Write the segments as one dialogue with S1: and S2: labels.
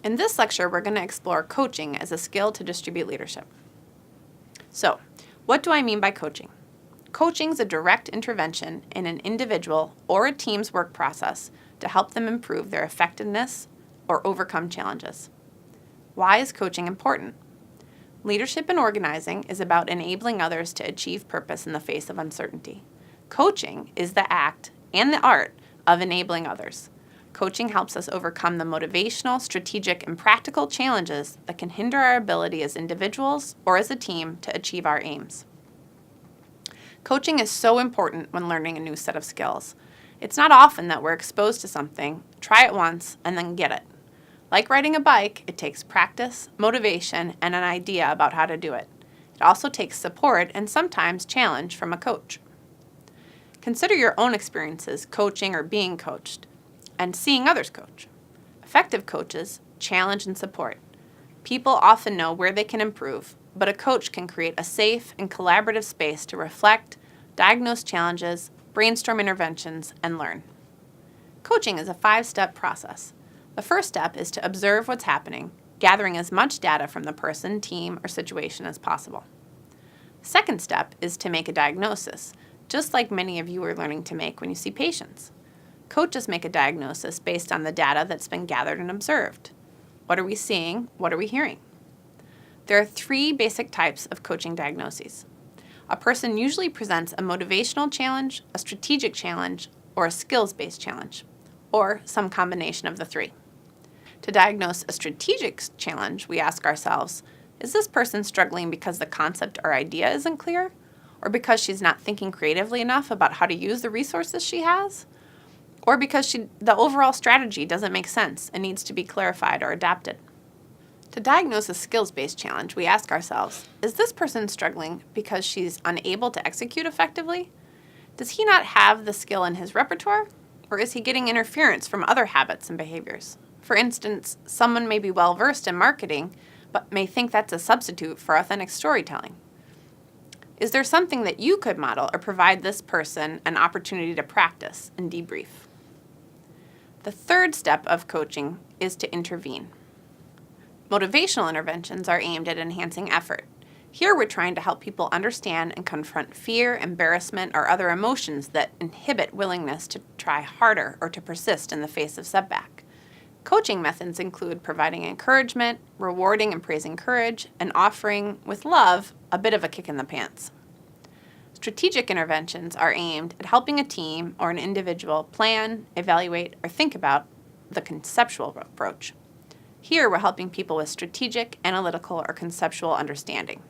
S1: In this lecture, we're going to explore coaching as a skill to distribute leadership. So, what do I mean by coaching? Coaching is a direct intervention in an individual or a team's work process to help them improve their effectiveness or overcome challenges. Why is coaching important? Leadership and organizing is about enabling others to achieve purpose in the face of uncertainty. Coaching is the act and the art of enabling others. Coaching helps us overcome the motivational, strategic, and practical challenges that can hinder our ability as individuals or as a team to achieve our aims. Coaching is so important when learning a new set of skills. It's not often that we're exposed to something, try it once, and then get it. Like riding a bike, it takes practice, motivation, and an idea about how to do it. It also takes support and sometimes challenge from a coach. Consider your own experiences coaching or being coached, and seeing others coach. Effective coaches challenge and support. People often know where they can improve, but a coach can create a safe and collaborative space to reflect, diagnose challenges, brainstorm interventions, and learn. Coaching is a 5-step process. The first step is to observe what's happening, gathering as much data from the person, team, or situation as possible. The second step is to make a diagnosis, just like many of you are learning to make when you see patients. Coaches make a diagnosis based on the data that's been gathered and observed. What are we seeing? What are we hearing? There are 3 basic types of coaching diagnoses. A person usually presents a motivational challenge, a strategic challenge, or a skills-based challenge, or some combination of the 3. To diagnose a strategic challenge, we ask ourselves, is this person struggling because the concept or idea isn't clear? Or because she's not thinking creatively enough about how to use the resources she has? Or because the overall strategy doesn't make sense and needs to be clarified or adapted. To diagnose a skills-based challenge, we ask ourselves, is this person struggling because she's unable to execute effectively? Does he not have the skill in his repertoire? Or is he getting interference from other habits and behaviors? For instance, someone may be well-versed in marketing, but may think that's a substitute for authentic storytelling. Is there something that you could model or provide this person an opportunity to practice and debrief? The third step of coaching is to intervene. Motivational interventions are aimed at enhancing effort. Here we're trying to help people understand and confront fear, embarrassment, or other emotions that inhibit willingness to try harder or to persist in the face of setback. Coaching methods include providing encouragement, rewarding and praising courage, and offering, with love, a bit of a kick in the pants. Strategic interventions are aimed at helping a team or an individual plan, evaluate, or think about the conceptual approach. Here, we're helping people with strategic, analytical, or conceptual understanding.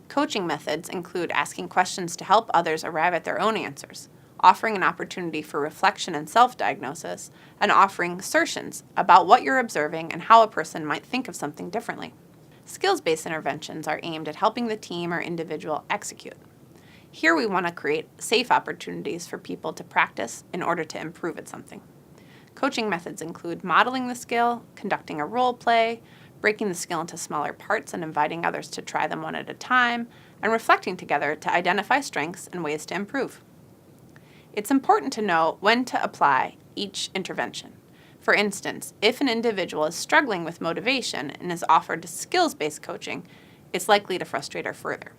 S1: Coaching methods include asking questions to help others arrive at their own answers, offering an opportunity for reflection and self-diagnosis, and offering assertions about what you're observing and how a person might think of something differently. Skills-based interventions are aimed at helping the team or individual execute. Here we want to create safe opportunities for people to practice in order to improve at something. Coaching methods include modeling the skill, conducting a role play, breaking the skill into smaller parts and inviting others to try them one at a time, and reflecting together to identify strengths and ways to improve. It's important to know when to apply each intervention. For instance, if an individual is struggling with motivation and is offered skills-based coaching, it's likely to frustrate her further.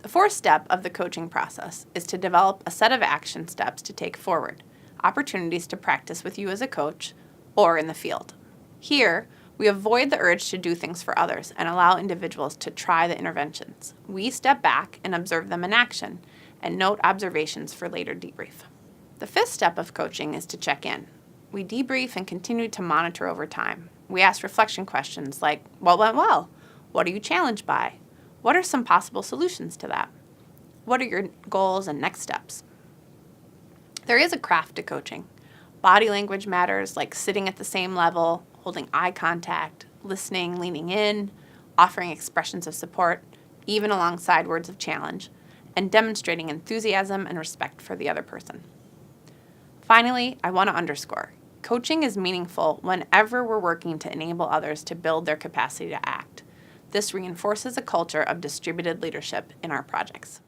S1: The fourth step of the coaching process is to develop a set of action steps to take forward, opportunities to practice with you as a coach or in the field. Here, we avoid the urge to do things for others and allow individuals to try the interventions. We step back and observe them in action and note observations for later debrief. The fifth step of coaching is to check in. We debrief and continue to monitor over time. We ask reflection questions like, what went well? What are you challenged by? What are some possible solutions to that? What are your goals and next steps? There is a craft to coaching. Body language matters, like sitting at the same level, holding eye contact, listening, leaning in, offering expressions of support, even alongside words of challenge, and demonstrating enthusiasm and respect for the other person. Finally, I want to underscore, coaching is meaningful whenever we're working to enable others to build their capacity to act. This reinforces a culture of distributed leadership in our projects.